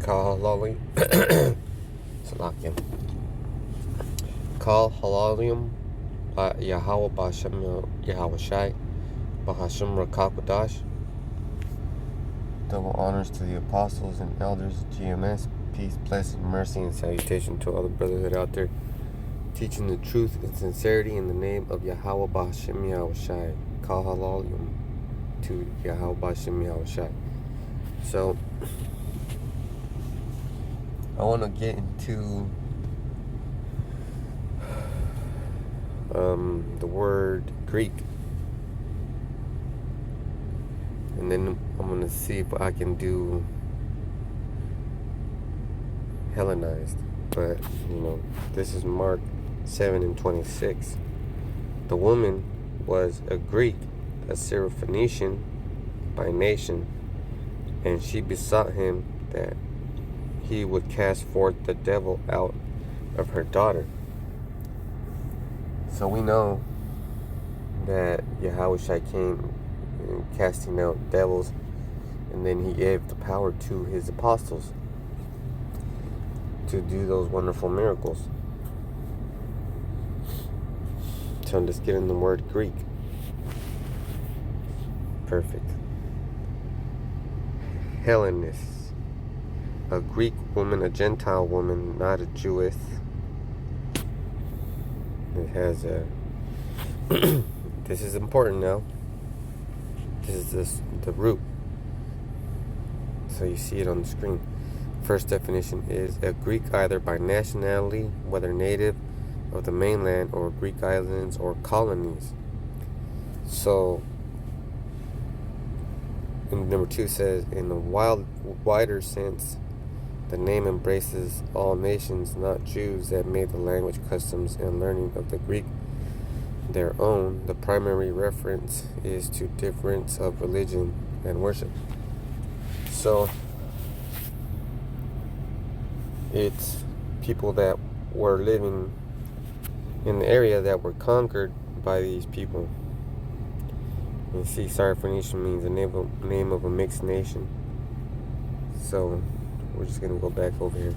Call Salakim. Call Halalium Yahweh Bashem Yahweh Shai Bahashim Rakakwadash. Double honors to the apostles and elders, GMS. Peace, blessing, mercy, and salutation to all the brotherhood out there, teaching the truth and sincerity in the name of Yahweh Bashem Yahweh Shai. Call Halalium to Yahweh Bashem Yahweh Shai. So, I want to get into the word Greek, and then I'm going to see if I can do Hellenized. But, this is Mark 7:26. The woman was a Greek, a Syrophoenician by nation, and she besought him that he would cast forth the devil out of her daughter. So we know that Yahweh Shai came casting out devils, and then he gave the power to his apostles to do those wonderful miracles. So let's get in the word Greek. Perfect. Hellenist, a Greek woman, a Gentile woman, not a Jewess. It has a this is important now. This is the root. So you see it on the screen. First definition is a Greek either by nationality, whether native of the mainland or Greek islands or colonies. So, and number 2 says, in the wider sense, the name embraces all nations, not Jews, that made the language, customs, and learning of the Greek their own. The primary reference is to difference of religion and worship. So, it's people that were living in the area that were conquered by these people. You see, Syrophoenician means the name of a mixed nation. So, we're just going to go back over here.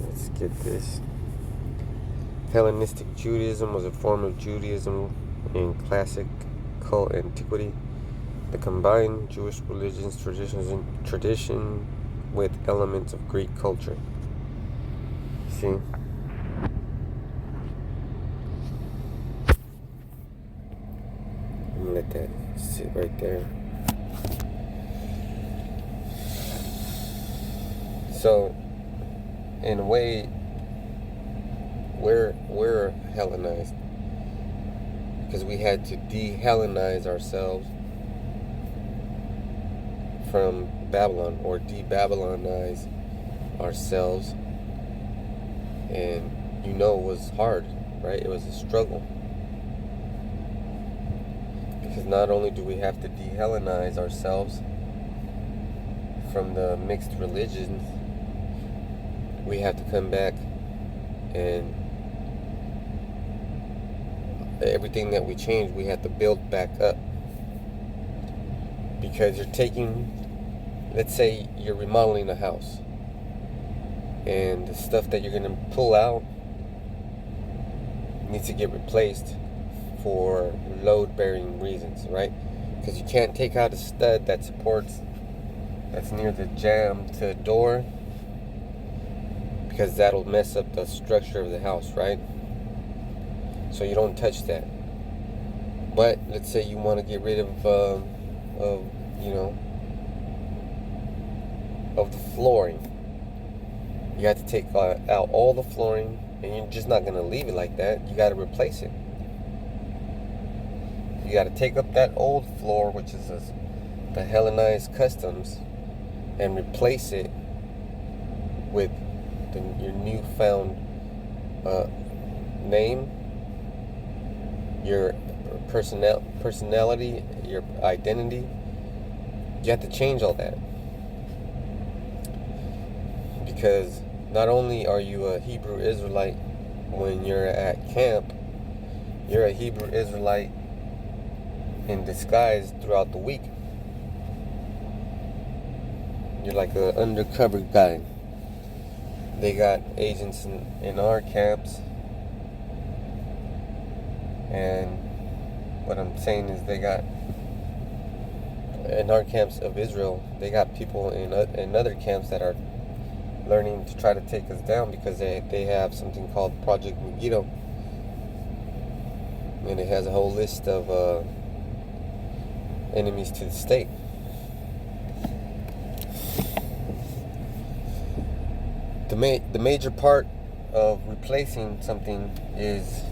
Let's get this. Hellenistic Judaism was a form of Judaism in classical antiquity. The combined Jewish religions, tradition with elements of Greek culture. See? Let that sit right there. So, in a way, we're Hellenized because we had to de-Hellenize ourselves from Babylon, or de-Babylonize ourselves, and it was hard, right? It was a struggle. Because not only do we have to de-Hellenize ourselves from the mixed religions, we have to come back and everything that we change, we have to build back up. Because you're taking, let's say you're remodeling a house, and the stuff that you're going to pull out needs to get replaced for load-bearing reasons, right? Because you can't take out a stud that's near the jamb to the door, because that'll mess up the structure of the house, right? So you don't touch that. But let's say you want to get rid of the flooring. You have to take out all the flooring, and you're just not going to leave it like that. You got to replace it. You got to take up that old floor, which is the Hellenized customs, and replace it with your newfound name, your personality, your identity. You have to change all that, because not only are you a Hebrew Israelite when you're at camp, You're a Hebrew Israelite in disguise throughout the week. You're like an undercover guy. They got agents in our camps. And what I'm saying is they got, in our camps of Israel, they got people in other camps that are learning to try to take us down because they have something called Project Megiddo. And it has a whole list of enemies to the state. The major part of replacing something is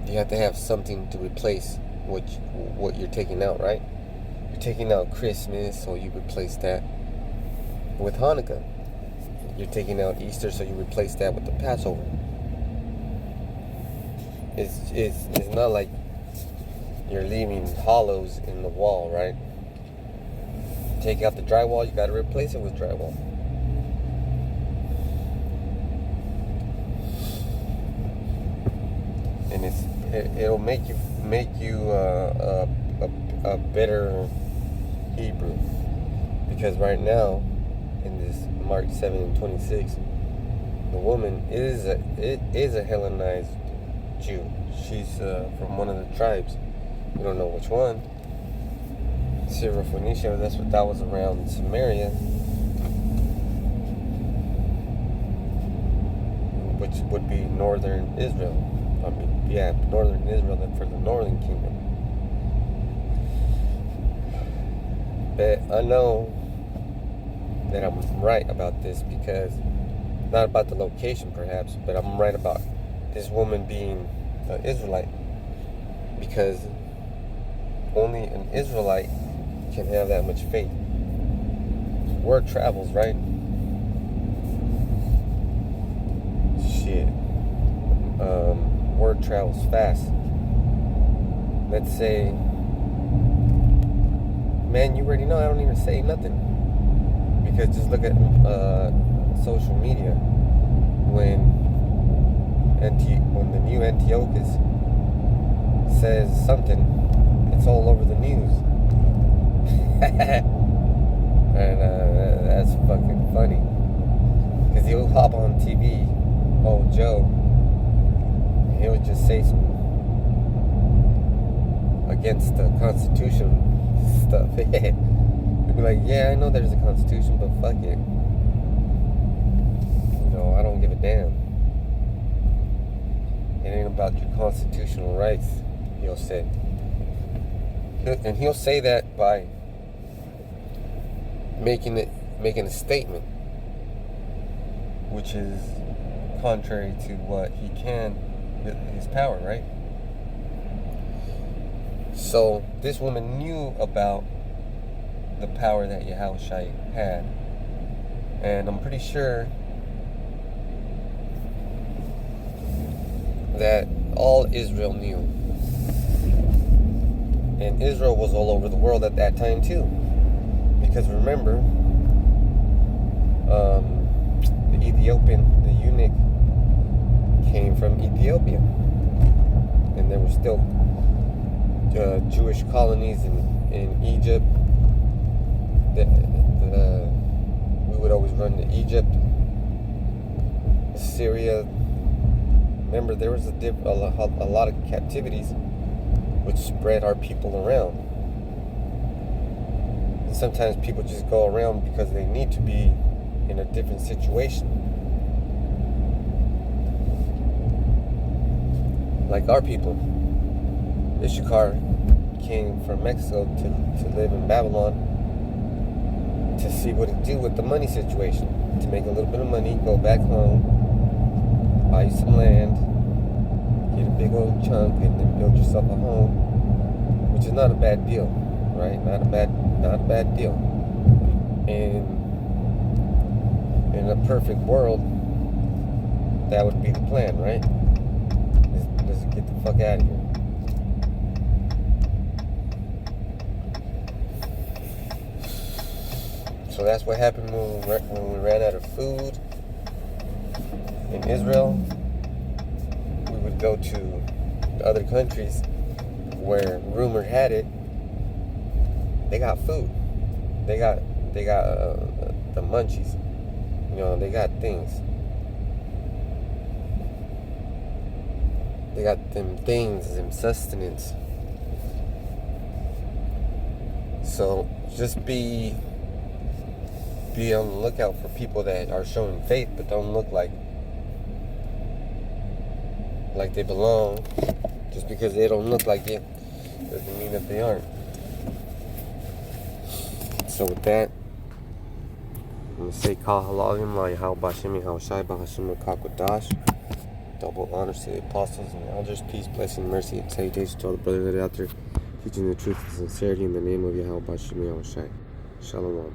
you have to have something to replace what you're taking out, right? You're taking out Christmas, so you replace that with Hanukkah. You're taking out Easter, so you replace that with the Passover. It's not like you're leaving hollows in the wall, right? Take out the drywall, you got to replace it with drywall. And it'll make you a better Hebrew, because right now in this Mark 7 and 26, the woman is a Hellenized Jew. She's from one of the tribes. We don't know which one. Syrophoenicia, that was around Samaria, which would be northern Israel. Northern Israel for the northern kingdom. But I know that I'm right about this, because not about the location perhaps, but I'm right about this woman being an Israelite, because only an Israelite can have that much faith. Word travels, right? Shit. Word travels fast. Let's say, man, you already know I don't even say nothing, because just look at social media. When the new Antiochus says something, it's all over the news. And that's fucking funny, because he'll hop on TV, old Joe, and he'll just say some against the Constitution stuff. He'll be like, yeah, I know there's a Constitution, but fuck it, I don't give a damn. It ain't about your constitutional rights, he'll say. And he'll say that by making a statement, which is contrary to what he can, his power, right? So this woman knew about the power that Yahushua had, and I'm pretty sure that all Israel knew. And Israel was all over the world at that time too. Because remember, the eunuch came from Ethiopia. And there were still Jewish colonies in Egypt. We would always run to Egypt, Syria. Remember, there was a lot of captivities which spread our people around. And sometimes people just go around because they need to be in a different situation. Like our people. Issachar came from Mexico to live in Babylon to see what it do with the money situation. To make a little bit of money, go back home, buy you some land, get a big old chunk, and then build yourself a home, which is not a bad deal, right? Not a bad deal. And in a perfect world, that would be the plan, right? Let's get the fuck out of here. So that's what happened when we ran out of food in Israel. We would go to other countries where rumor had it, they got food. They got the munchies. You know, they got things. They got them things, them sustenance. So just be on the lookout for people that are showing faith but don't look like they belong. Just because they don't look like it doesn't mean that they aren't. So with that, I'm going to say Kal Halalim La Yahal Bashim Yahal Shai Bahashim Kakwadash. Double honors to the apostles and elders. Peace, blessing, mercy, and salutations to all the brothers that are out there teaching the truth and sincerity in the name of Yahal Bashim Yahal Shai. Shalom.